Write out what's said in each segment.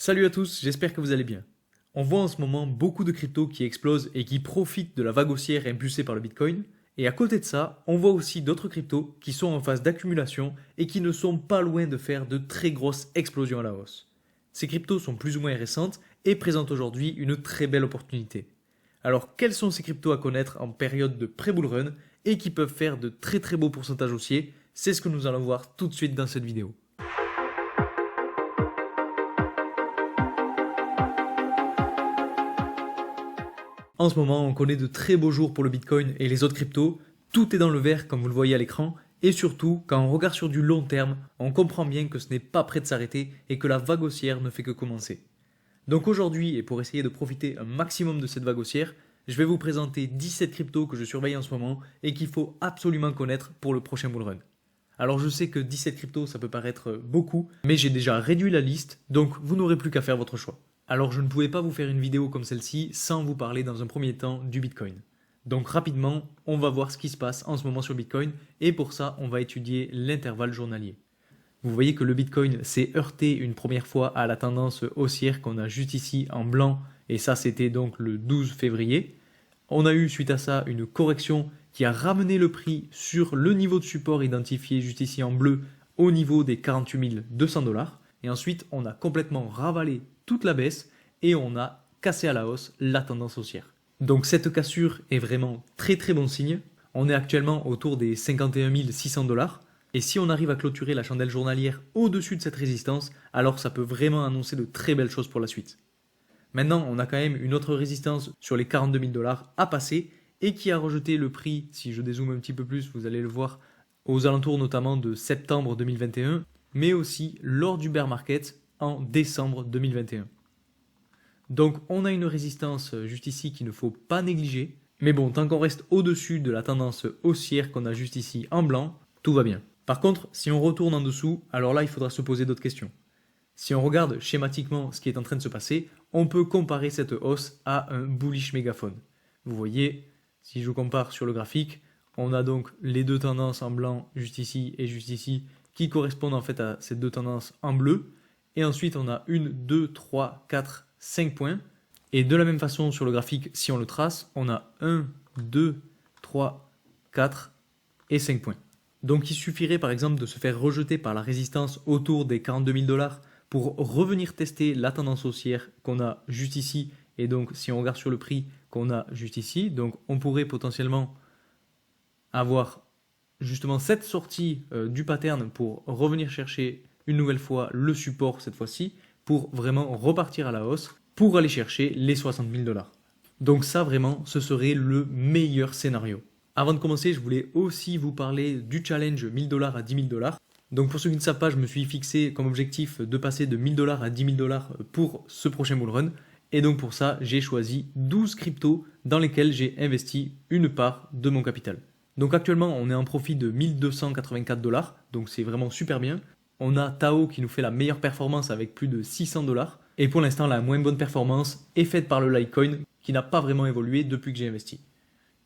Salut à tous, j'espère que vous allez bien. On voit en ce moment beaucoup de cryptos qui explosent et qui profitent de la vague haussière impulsée par le Bitcoin. Et à côté de ça, on voit aussi d'autres cryptos qui sont en phase d'accumulation et qui ne sont pas loin de faire de très grosses explosions à la hausse. Ces cryptos sont plus ou moins récentes et présentent aujourd'hui une très belle opportunité. Alors quels sont ces cryptos à connaître en période de pré-bull run et qui peuvent faire de très beaux pourcentages haussiers? C'est ce que nous allons voir tout de suite dans cette vidéo. En ce moment, on connaît de très beaux jours pour le Bitcoin et les autres cryptos. Tout est dans le vert comme vous le voyez à l'écran. Et surtout, quand on regarde sur du long terme, on comprend bien que ce n'est pas prêt de s'arrêter et que la vague haussière ne fait que commencer. Donc aujourd'hui, et pour essayer de profiter un maximum de cette vague haussière, je vais vous présenter 17 cryptos que je surveille en ce moment et qu'il faut absolument connaître pour le prochain bull run. Alors je sais que 17 cryptos ça peut paraître beaucoup, mais j'ai déjà réduit la liste, donc vous n'aurez plus qu'à faire votre choix. Alors je ne pouvais pas vous faire une vidéo comme celle-ci sans vous parler dans un premier temps du Bitcoin. Donc rapidement, on va voir ce qui se passe en ce moment sur Bitcoin et pour ça, on va étudier l'intervalle journalier. Vous voyez que le Bitcoin s'est heurté une première fois à la tendance haussière qu'on a juste ici en blanc et ça c'était donc le 12 février. On a eu suite à ça une correction qui a ramené le prix sur le niveau de support identifié juste ici en bleu au niveau des 48 200 $. Et ensuite, on a complètement ravalé toute la baisse et on a cassé à la hausse la tendance haussière. Donc cette cassure est vraiment très bon signe. On est actuellement autour des 51 600 $. Et si on arrive à clôturer la chandelle journalière au-dessus de cette résistance, alors ça peut vraiment annoncer de très belles choses pour la suite. Maintenant, on a quand même une autre résistance sur les 42 000 $ à passer et qui a rejeté le prix, si je dézoome un petit peu plus, vous allez le voir, aux alentours notamment de septembre 2021, mais aussi lors du bear market en décembre 2021. Donc on a une résistance juste ici qu'il ne faut pas négliger, mais bon, tant qu'on reste au-dessus de la tendance haussière qu'on a juste ici en blanc, tout va bien. Par contre, si on retourne en dessous, alors là il faudra se poser d'autres questions. Si on regarde schématiquement ce qui est en train de se passer, on peut comparer cette hausse à un bullish mégaphone. Vous voyez, si je compare sur le graphique, on a donc les deux tendances en blanc juste ici et juste ici qui correspondent en fait à ces deux tendances en bleu. Et ensuite, on a 1, 2, 3, 4, 5 points. Et de la même façon, sur le graphique, si on le trace, on a 1, 2, 3, 4 et 5 points. Donc il suffirait par exemple de se faire rejeter par la résistance autour des 42 000 $ pour revenir tester la tendance haussière qu'on a juste ici. Et donc si on regarde sur le prix qu'on a juste ici, donc on pourrait potentiellement avoir justement cette sortie du pattern pour revenir chercher une nouvelle fois le support cette fois-ci pour vraiment repartir à la hausse pour aller chercher les 60 000 $. Donc ça vraiment ce serait le meilleur scénario. Avant de commencer je voulais aussi vous parler du challenge 1000 $ à 10 000 $. Donc pour ceux qui ne savent pas je me suis fixé comme objectif de passer de 1000 $ à 10 000 $ pour ce prochain bull run. Et donc pour ça j'ai choisi 12 cryptos dans lesquels j'ai investi une part de mon capital. Donc actuellement, on est en profit de 1284 $, donc c'est vraiment super bien. On a Tao qui nous fait la meilleure performance avec plus de 600 $. Et pour l'instant, la moins bonne performance est faite par le Litecoin qui n'a pas vraiment évolué depuis que j'ai investi.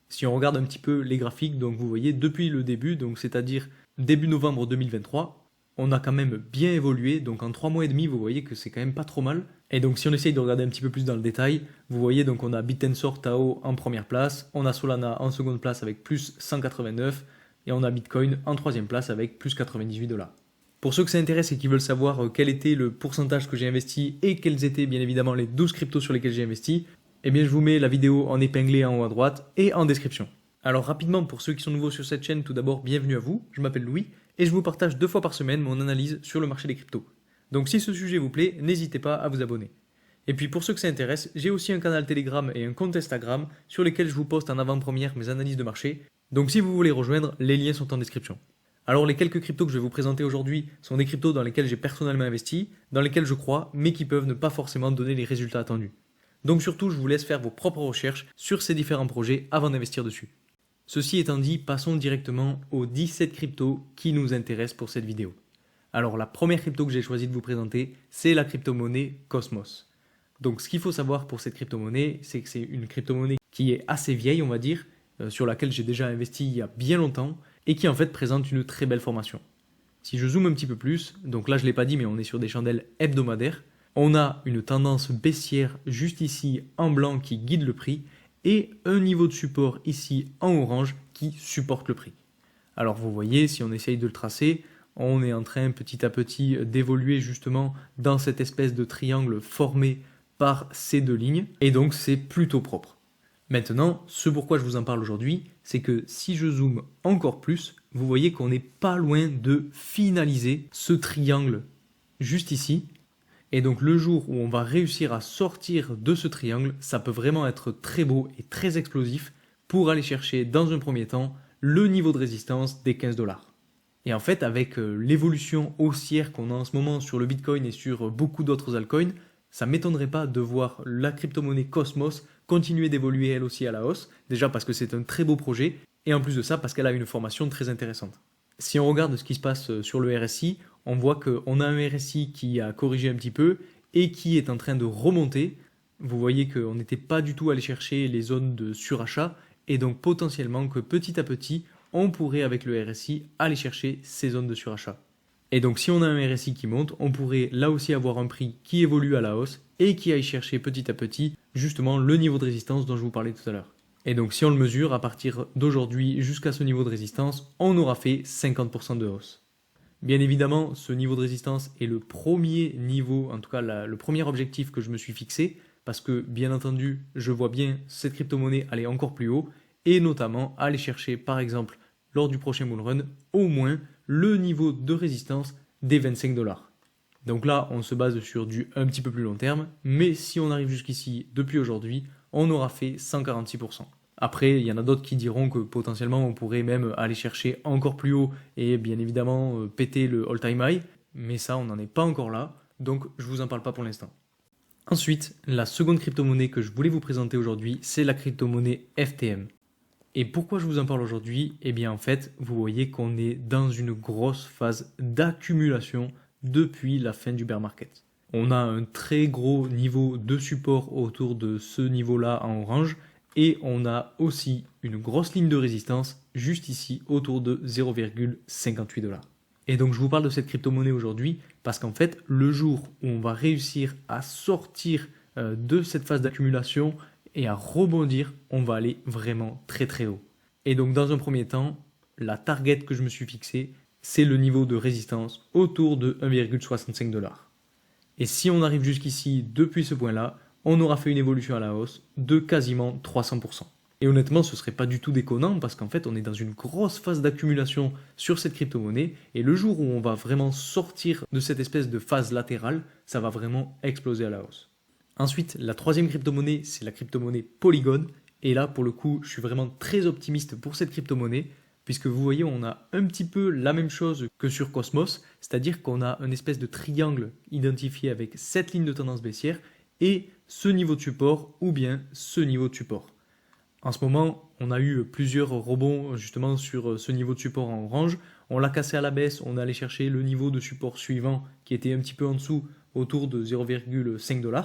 Si on regarde un petit peu les graphiques, donc vous voyez depuis le début, donc c'est-à-dire début novembre 2023, on a quand même bien évolué, donc en 3 mois et demi, vous voyez que c'est quand même pas trop mal. Et donc si on essaye de regarder un petit peu plus dans le détail, vous voyez donc on a Bittensor Tao en première place, on a Solana en seconde place avec plus 189 et on a Bitcoin en troisième place avec plus 98 $. Pour ceux que ça intéresse et qui veulent savoir quel était le pourcentage que j'ai investi et quels étaient bien évidemment les 12 cryptos sur lesquels j'ai investi, eh bien je vous mets la vidéo en épinglé en haut à droite et en description. Alors rapidement pour ceux qui sont nouveaux sur cette chaîne, tout d'abord bienvenue à vous, je m'appelle Louis et je vous partage 2 fois par semaine mon analyse sur le marché des cryptos. Donc si ce sujet vous plaît, n'hésitez pas à vous abonner. Et puis pour ceux que ça intéresse, j'ai aussi un canal Telegram et un compte Instagram sur lesquels je vous poste en avant-première mes analyses de marché. Donc si vous voulez rejoindre, les liens sont en description. Alors les quelques cryptos que je vais vous présenter aujourd'hui sont des cryptos dans lesquels j'ai personnellement investi, dans lesquels je crois, mais qui peuvent ne pas forcément donner les résultats attendus. Donc surtout, je vous laisse faire vos propres recherches sur ces différents projets avant d'investir dessus. Ceci étant dit, passons directement aux 17 cryptos qui nous intéressent pour cette vidéo. Alors la première crypto que j'ai choisi de vous présenter, c'est la crypto-monnaie Cosmos. Donc ce qu'il faut savoir pour cette crypto-monnaie, c'est que c'est une crypto-monnaie qui est assez vieille, on va dire, sur laquelle j'ai déjà investi il y a bien longtemps, et qui en fait présente une très belle formation. Si je zoome un petit peu plus, donc là je ne l'ai pas dit mais on est sur des chandelles hebdomadaires, On a une tendance baissière juste ici en blanc qui guide le prix et un niveau de support ici en orange qui supporte le prix. Alors vous voyez, si on essaye de le tracer, on est en train petit à petit d'évoluer justement dans cette espèce de triangle formé par ces deux lignes et donc c'est plutôt propre. Maintenant, ce pourquoi je vous en parle aujourd'hui, c'est que si je zoome encore plus, vous voyez qu'on n'est pas loin de finaliser ce triangle juste ici. Et donc le jour où on va réussir à sortir de ce triangle, ça peut vraiment être très beau et très explosif pour aller chercher dans un premier temps le niveau de résistance des 15 $. Et en fait, avec l'évolution haussière qu'on a en ce moment sur le Bitcoin et sur beaucoup d'autres altcoins, ça ne m'étonnerait pas de voir la crypto-monnaie Cosmos continuer d'évoluer elle aussi à la hausse, déjà parce que c'est un très beau projet, et en plus de ça parce qu'elle a une formation très intéressante. Si on regarde ce qui se passe sur le RSI, on voit qu'on a un RSI qui a corrigé un petit peu et qui est en train de remonter. Vous voyez qu'on n'était pas du tout allé chercher les zones de surachat et donc potentiellement que petit à petit, on pourrait avec le RSI aller chercher ces zones de surachat. Et donc si on a un RSI qui monte, on pourrait là aussi avoir un prix qui évolue à la hausse et qui aille chercher petit à petit justement le niveau de résistance dont je vous parlais tout à l'heure. Et donc si on le mesure, à partir d'aujourd'hui jusqu'à ce niveau de résistance, on aura fait 50% de hausse. Bien évidemment, ce niveau de résistance est le premier niveau, en tout cas le premier objectif que je me suis fixé, parce que bien entendu, je vois bien cette crypto-monnaie aller encore plus haut, et notamment aller chercher par exemple lors du prochain bull run au moins le niveau de résistance des 25 $. Donc là, on se base sur du un petit peu plus long terme, mais si on arrive jusqu'ici depuis aujourd'hui, on aura fait 146%. Après, il y en a d'autres qui diront que potentiellement on pourrait même aller chercher encore plus haut et bien évidemment péter le all-time high, mais ça on n'en est pas encore là, donc je vous en parle pas pour l'instant. Ensuite, la seconde crypto-monnaie que je voulais vous présenter aujourd'hui, c'est la crypto-monnaie FTM. Et pourquoi je vous en parle aujourd'hui? Eh bien en fait, vous voyez qu'on est dans une grosse phase d'accumulation depuis la fin du bear market. On a un très gros niveau de support autour de ce niveau-là en orange et on a aussi une grosse ligne de résistance juste ici autour de 0,58 $. Et donc je vous parle de cette crypto-monnaie aujourd'hui parce qu'en fait, le jour où on va réussir à sortir de cette phase d'accumulation et à rebondir, on va aller vraiment très très haut. Et donc dans un premier temps, la target que je me suis fixée, c'est le niveau de résistance autour de 1,65 $. Et si on arrive jusqu'ici depuis ce point-là, on aura fait une évolution à la hausse de quasiment 300%. Et honnêtement, ce serait pas du tout déconnant parce qu'en fait, on est dans une grosse phase d'accumulation sur cette crypto-monnaie et le jour où on va vraiment sortir de cette espèce de phase latérale, ça va vraiment exploser à la hausse. Ensuite, la troisième crypto-monnaie, c'est la crypto-monnaie Polygon. Et là, pour le coup, je suis vraiment très optimiste pour cette crypto-monnaie puisque vous voyez, on a un petit peu la même chose que sur Cosmos, c'est-à-dire qu'on a une espèce de triangle identifié avec cette ligne de tendance baissière et ce niveau de support ou bien ce niveau de support. En ce moment, on a eu plusieurs rebonds justement sur ce niveau de support en orange. On l'a cassé à la baisse, on est allé chercher le niveau de support suivant qui était un petit peu en dessous, autour de 0,5 $.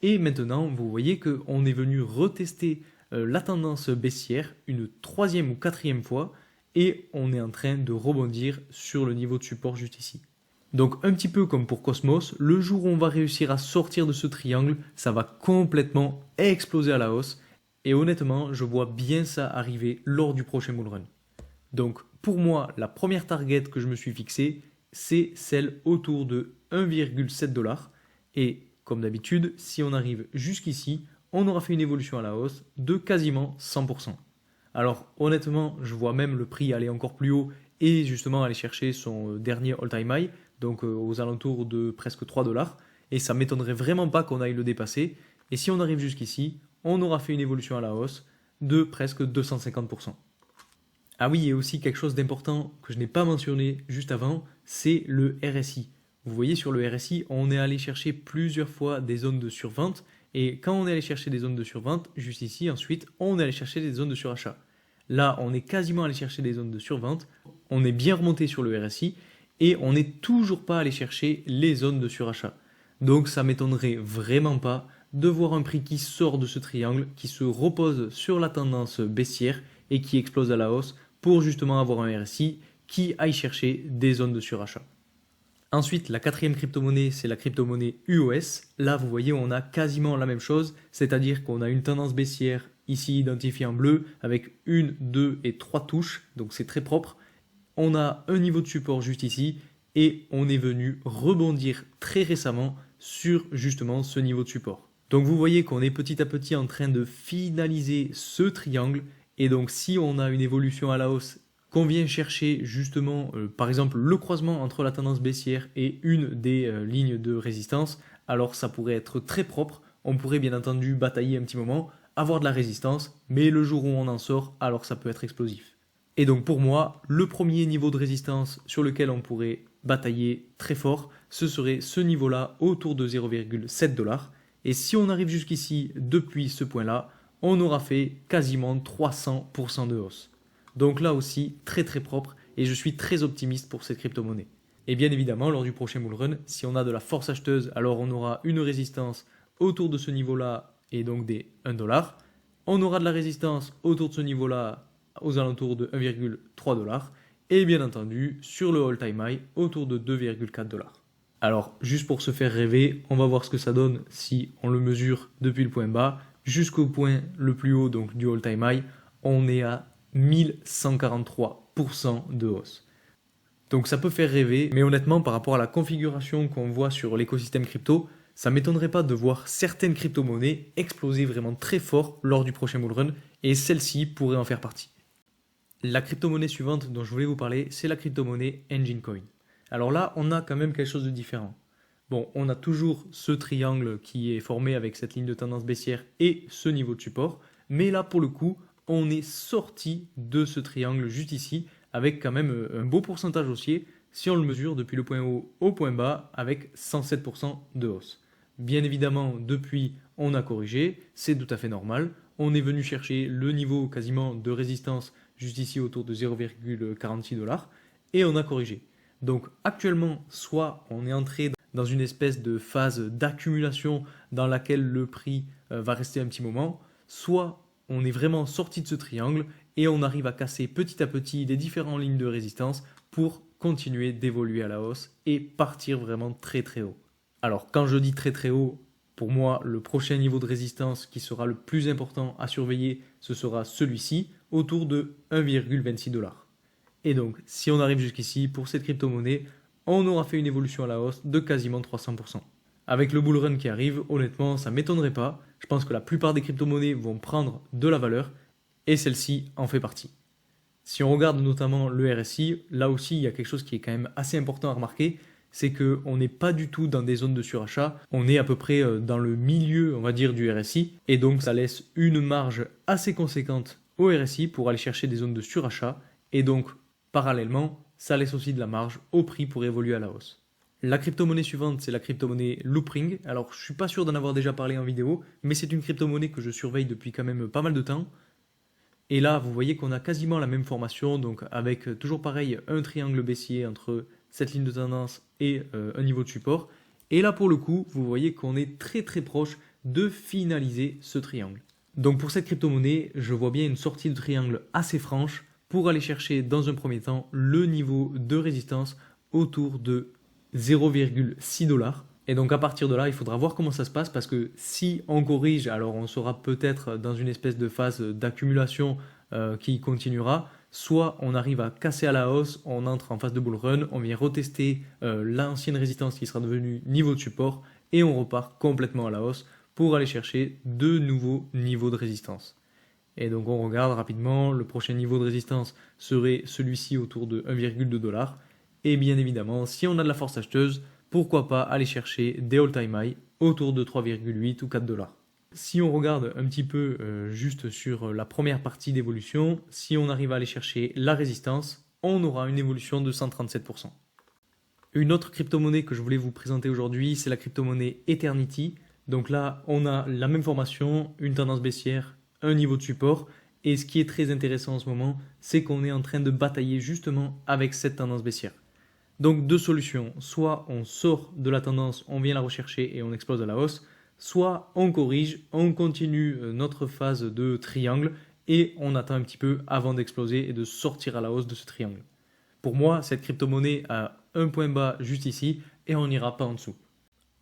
Et maintenant, vous voyez qu'on est venu retester la tendance baissière une troisième ou quatrième fois et on est en train de rebondir sur le niveau de support juste ici. Donc un petit peu comme pour Cosmos, le jour où on va réussir à sortir de ce triangle, ça va complètement exploser à la hausse. Et honnêtement, je vois bien ça arriver lors du prochain bull run. Donc pour moi, la première target que je me suis fixée, c'est celle autour de 1,7 $. Et comme d'habitude, si on arrive jusqu'ici, on aura fait une évolution à la hausse de quasiment 100%. Alors honnêtement, je vois même le prix aller encore plus haut et justement aller chercher son dernier all-time high, donc aux alentours de presque 3 $. Et ça ne m'étonnerait vraiment pas qu'on aille le dépasser. Et si on arrive jusqu'ici, on aura fait une évolution à la hausse de presque 250%. Ah oui, et aussi quelque chose d'important que je n'ai pas mentionné juste avant, c'est le RSI. Vous voyez sur le RSI, on est allé chercher plusieurs fois des zones de survente et quand on est allé chercher des zones de survente, juste ici ensuite, on est allé chercher des zones de surachat. Là, on est quasiment allé chercher des zones de survente, on est bien remonté sur le RSI et on n'est toujours pas allé chercher les zones de surachat. Donc ça m'étonnerait vraiment pas de voir un prix qui sort de ce triangle, qui se repose sur la tendance baissière et qui explose à la hausse pour justement avoir un RSI qui aille chercher des zones de surachat. Ensuite, la quatrième crypto-monnaie, c'est la crypto-monnaie UOS. Là, vous voyez, on a quasiment la même chose, c'est-à-dire qu'on a une tendance baissière ici identifiée en bleu avec 1, 2 et 3 touches, donc c'est très propre. On a un niveau de support juste ici et on est venu rebondir très récemment sur justement ce niveau de support. Donc vous voyez qu'on est petit à petit en train de finaliser ce triangle et donc si on a une évolution à la hausse, qu'on vient chercher justement par exemple le croisement entre la tendance baissière et une des lignes de résistance, alors ça pourrait être très propre, on pourrait bien entendu batailler un petit moment, avoir de la résistance, mais le jour où on en sort, alors ça peut être explosif. Et donc pour moi, le premier niveau de résistance sur lequel on pourrait batailler très fort, ce serait ce niveau-là autour de 0,7$. Et si on arrive jusqu'ici depuis ce point-là, on aura fait quasiment 300% de hausse. Donc là aussi, très très propre et je suis très optimiste pour cette crypto-monnaie. Et bien évidemment, lors du prochain bull run, si on a de la force acheteuse, alors on aura une résistance autour de ce niveau-là et donc des 1$. On aura de la résistance autour de ce niveau-là aux alentours de 1,3$. Et bien entendu, sur le all-time high, autour de 2,4$. Alors, juste pour se faire rêver, on va voir ce que ça donne si on le mesure depuis le point bas jusqu'au point le plus haut donc du all-time high. On est à 1143% de hausse. Donc ça peut faire rêver, mais honnêtement, par rapport à la configuration qu'on voit sur l'écosystème crypto, ça ne m'étonnerait pas de voir certaines crypto-monnaies exploser vraiment très fort lors du prochain bull run, et celle-ci pourrait en faire partie. La crypto-monnaie suivante dont je voulais vous parler, c'est la crypto-monnaie Engine Coin. Alors là, on a quand même quelque chose de différent. Bon, on a toujours ce triangle qui est formé avec cette ligne de tendance baissière et ce niveau de support, mais là, pour le coup, on est sorti de ce triangle juste ici, avec quand même un beau pourcentage haussier, si on le mesure depuis le point haut au point bas, avec 107% de hausse. Bien évidemment, depuis, on a corrigé, c'est tout à fait normal. On est venu chercher le niveau quasiment de résistance juste ici autour de 0,46$ et on a corrigé. Donc actuellement, soit on est entré dans une espèce de phase d'accumulation dans laquelle le prix va rester un petit moment, soit on est vraiment sorti de ce triangle et on arrive à casser petit à petit les différentes lignes de résistance pour continuer d'évoluer à la hausse et partir vraiment très très haut. Alors quand je dis très très haut, pour moi le prochain niveau de résistance qui sera le plus important à surveiller, ce sera celui-ci, autour de 1,26$. Et donc si on arrive jusqu'ici, pour cette crypto-monnaie, on aura fait une évolution à la hausse de quasiment 300%. Avec le bull run qui arrive, honnêtement, ça ne m'étonnerait pas. Je pense que la plupart des crypto-monnaies vont prendre de la valeur et celle-ci en fait partie. Si on regarde notamment le RSI, là aussi il y a quelque chose qui est quand même assez important à remarquer, c'est qu'on n'est pas du tout dans des zones de surachat, on est à peu près dans le milieu, on va dire, du RSI, et donc ça laisse une marge assez conséquente au RSI pour aller chercher des zones de surachat, et donc parallèlement, ça laisse aussi de la marge au prix pour évoluer à la hausse. La crypto-monnaie suivante, c'est la crypto-monnaie Loopring. Alors, je ne suis pas sûr d'en avoir déjà parlé en vidéo, mais c'est une crypto-monnaie que je surveille depuis quand même pas mal de temps. Et là, vous voyez qu'on a quasiment la même formation, donc avec toujours pareil, un triangle baissier entre cette ligne de tendance et un niveau de support. Et là, pour le coup, vous voyez qu'on est très très proche de finaliser ce triangle. Donc pour cette crypto-monnaie, je vois bien une sortie de triangle assez franche pour aller chercher dans un premier temps le niveau de résistance autour de 0,6$. Et donc à partir de là, il faudra voir comment ça se passe parce que si on corrige, alors on sera peut-être dans une espèce de phase d'accumulation qui continuera. Soit on arrive à casser à la hausse, on entre en phase de bull run, on vient retester l'ancienne résistance qui sera devenue niveau de support et on repart complètement à la hausse pour aller chercher de nouveaux niveaux de résistance. Et donc on regarde rapidement, le prochain niveau de résistance serait celui-ci autour de 1,2$. Et bien évidemment, si on a de la force acheteuse, pourquoi pas aller chercher des all-time high autour de 3,8 ou 4$. Si on regarde un petit peu juste sur la première partie d'évolution, si on arrive à aller chercher la résistance, on aura une évolution de 137%. Une autre crypto-monnaie que je voulais vous présenter aujourd'hui, c'est la crypto-monnaie Eternity. Donc là, on a la même formation, une tendance baissière, un niveau de support. Et ce qui est très intéressant en ce moment, c'est qu'on est en train de batailler justement avec cette tendance baissière. Donc deux solutions, soit on sort de la tendance, on vient la rechercher et on explose à la hausse, soit on corrige, on continue notre phase de triangle et on attend un petit peu avant d'exploser et de sortir à la hausse de ce triangle. Pour moi, cette crypto-monnaie a un point bas juste ici et on n'ira pas en dessous.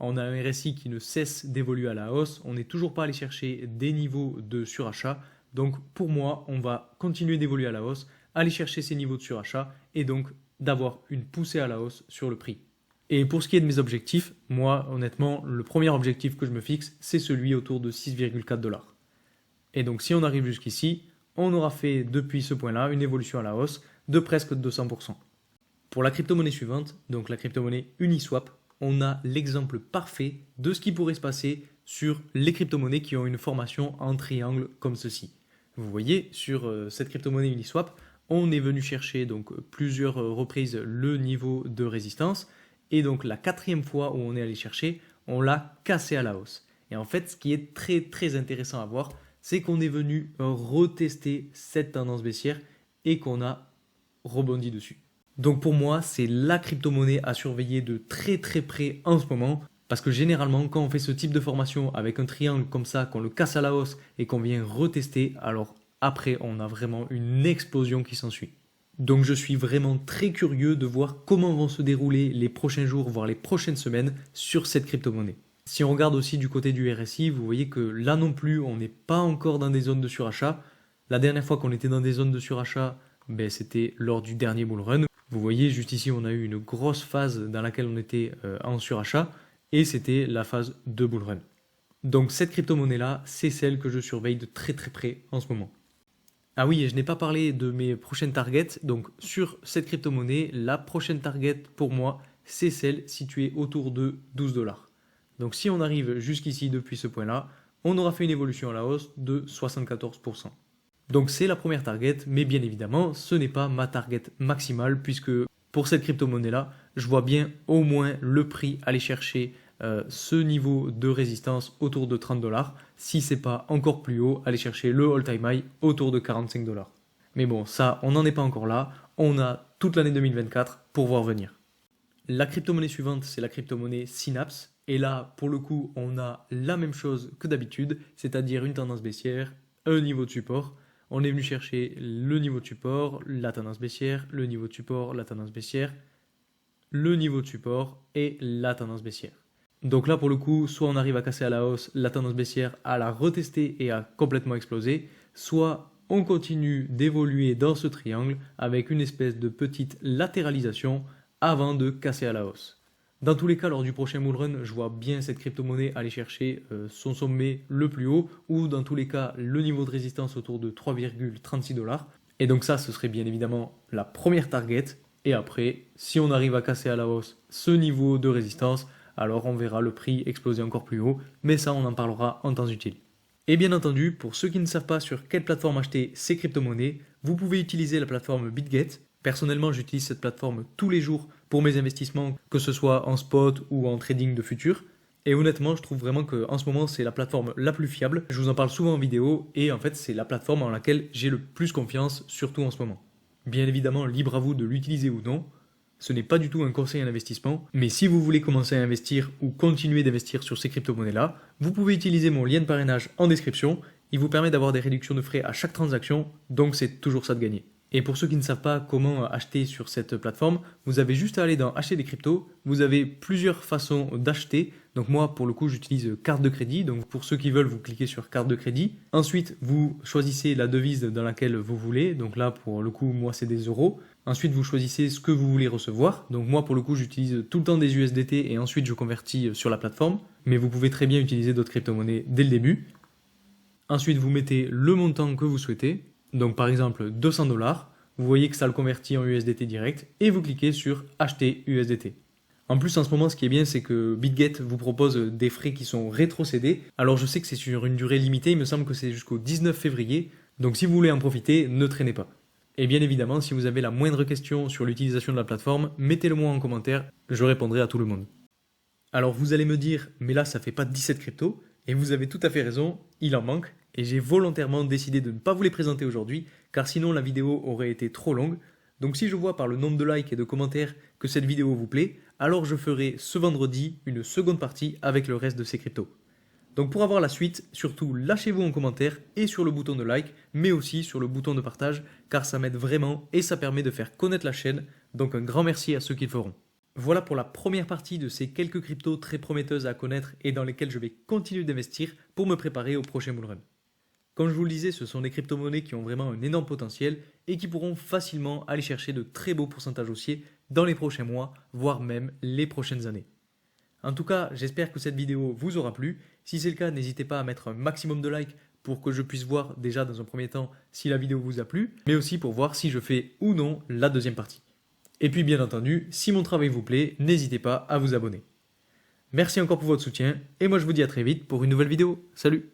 On a un RSI qui ne cesse d'évoluer à la hausse, on n'est toujours pas allé chercher des niveaux de surachat. Donc pour moi, on va continuer d'évoluer à la hausse, aller chercher ces niveaux de surachat et donc d'avoir une poussée à la hausse sur le prix. Et pour ce qui est de mes objectifs, moi honnêtement, le premier objectif que je me fixe, c'est celui autour de 6,4 $. Et donc si on arrive jusqu'ici, on aura fait depuis ce point-là une évolution à la hausse de presque 200%. Pour la crypto-monnaie suivante, donc la crypto-monnaie Uniswap, on a l'exemple parfait de ce qui pourrait se passer sur les crypto-monnaies qui ont une formation en triangle comme ceci. Vous voyez, sur cette crypto-monnaie Uniswap, on est venu chercher donc plusieurs reprises le niveau de résistance et donc la quatrième fois où on est allé chercher, on l'a cassé à la hausse. Et en fait, ce qui est très très intéressant à voir, c'est qu'on est venu retester cette tendance baissière et qu'on a rebondi dessus. Donc pour moi, c'est la crypto-monnaie à surveiller de très très près en ce moment. Parce que généralement, quand on fait ce type de formation avec un triangle comme ça, qu'on le casse à la hausse et qu'on vient retester, alors après, on a vraiment une explosion qui s'ensuit. Donc je suis vraiment très curieux de voir comment vont se dérouler les prochains jours, voire les prochaines semaines sur cette crypto-monnaie. Si on regarde aussi du côté du RSI, vous voyez que là non plus, on n'est pas encore dans des zones de surachat. La dernière fois qu'on était dans des zones de surachat, c'était lors du dernier bull run. Vous voyez, juste ici, on a eu une grosse phase dans laquelle on était en surachat et c'était la phase de bull run. Donc cette crypto-monnaie-là, c'est celle que je surveille de très très près en ce moment. Ah oui, et je n'ai pas parlé de mes prochaines targets. Donc sur cette crypto-monnaie, la prochaine target pour moi, c'est celle située autour de 12 $. Donc si on arrive jusqu'ici depuis ce point-là, on aura fait une évolution à la hausse de 74%. Donc c'est la première target, mais bien évidemment, ce n'est pas ma target maximale puisque pour cette crypto-monnaie-là, je vois bien au moins le prix aller chercher ce niveau de résistance autour de 30 $. Si ce n'est pas encore plus haut, aller chercher le all-time high autour de 45 $. Mais bon, ça, on n'en est pas encore là. On a toute l'année 2024 pour voir venir. La crypto-monnaie suivante, c'est la crypto-monnaie Synapse. Et là, pour le coup, on a la même chose que d'habitude, c'est-à-dire une tendance baissière, un niveau de support. On est venu chercher le niveau de support, la tendance baissière, le niveau de support, la tendance baissière, le niveau de support et la tendance baissière. Donc là, pour le coup, soit on arrive à casser à la hausse la tendance baissière, à la retester et à complètement exploser, soit on continue d'évoluer dans ce triangle avec une espèce de petite latéralisation avant de casser à la hausse. Dans tous les cas, lors du prochain bull run, je vois bien cette crypto-monnaie aller chercher son sommet le plus haut ou dans tous les cas le niveau de résistance autour de 3,36 $. Et donc ça, ce serait bien évidemment la première target. Et après, si on arrive à casser à la hausse ce niveau de résistance, alors on verra le prix exploser encore plus haut. Mais ça, on en parlera en temps utile. Et bien entendu, pour ceux qui ne savent pas sur quelle plateforme acheter ces crypto-monnaies, vous pouvez utiliser la plateforme BitGet. Personnellement, j'utilise cette plateforme tous les jours pour mes investissements, que ce soit en spot ou en trading de futurs. Et honnêtement, je trouve vraiment qu'en ce moment, c'est la plateforme la plus fiable. Je vous en parle souvent en vidéo et en fait, c'est la plateforme en laquelle j'ai le plus confiance, surtout en ce moment. Bien évidemment, libre à vous de l'utiliser ou non. Ce n'est pas du tout un conseil en investissement, mais si vous voulez commencer à investir ou continuer d'investir sur ces crypto-monnaies-là, vous pouvez utiliser mon lien de parrainage en description. Il vous permet d'avoir des réductions de frais à chaque transaction, donc c'est toujours ça de gagner. Et pour ceux qui ne savent pas comment acheter sur cette plateforme, vous avez juste à aller dans acheter des cryptos. Vous avez plusieurs façons d'acheter. Donc moi, pour le coup, j'utilise carte de crédit. Donc pour ceux qui veulent, vous cliquez sur carte de crédit. Ensuite, vous choisissez la devise dans laquelle vous voulez. Donc là, pour le coup, moi, c'est des euros. Ensuite, vous choisissez ce que vous voulez recevoir. Donc moi, pour le coup, j'utilise tout le temps des USDT et ensuite, je convertis sur la plateforme. Mais vous pouvez très bien utiliser d'autres crypto-monnaies dès le début. Ensuite, vous mettez le montant que vous souhaitez. Donc par exemple 200 $, vous voyez que ça le convertit en USDT direct et vous cliquez sur acheter USDT. En plus en ce moment ce qui est bien c'est que BitGet vous propose des frais qui sont rétrocédés. Alors je sais que c'est sur une durée limitée, il me semble que c'est jusqu'au 19 février, donc si vous voulez en profiter, ne traînez pas. Et bien évidemment si vous avez la moindre question sur l'utilisation de la plateforme, mettez-le moi en commentaire, je répondrai à tout le monde. Alors vous allez me dire, mais là ça fait pas 17 cryptos, et vous avez tout à fait raison, il en manque. Et j'ai volontairement décidé de ne pas vous les présenter aujourd'hui, car sinon la vidéo aurait été trop longue. Donc si je vois par le nombre de likes et de commentaires que cette vidéo vous plaît, alors je ferai ce vendredi une seconde partie avec le reste de ces cryptos. Donc pour avoir la suite, surtout lâchez-vous en commentaire et sur le bouton de like, mais aussi sur le bouton de partage, car ça m'aide vraiment et ça permet de faire connaître la chaîne Donc un grand merci à ceux qui le feront. Voilà pour la première partie de ces quelques cryptos très prometteuses à connaître et dans lesquelles je vais continuer d'investir pour me préparer au prochain bull run. Comme je vous le disais, ce sont des crypto-monnaies qui ont vraiment un énorme potentiel et qui pourront facilement aller chercher de très beaux pourcentages haussiers dans les prochains mois, voire même les prochaines années. En tout cas, j'espère que cette vidéo vous aura plu. Si c'est le cas, n'hésitez pas à mettre un maximum de likes pour que je puisse voir déjà dans un premier temps si la vidéo vous a plu, mais aussi pour voir si je fais ou non la deuxième partie. Et puis bien entendu, si mon travail vous plaît, n'hésitez pas à vous abonner. Merci encore pour votre soutien et moi je vous dis à très vite pour une nouvelle vidéo. Salut!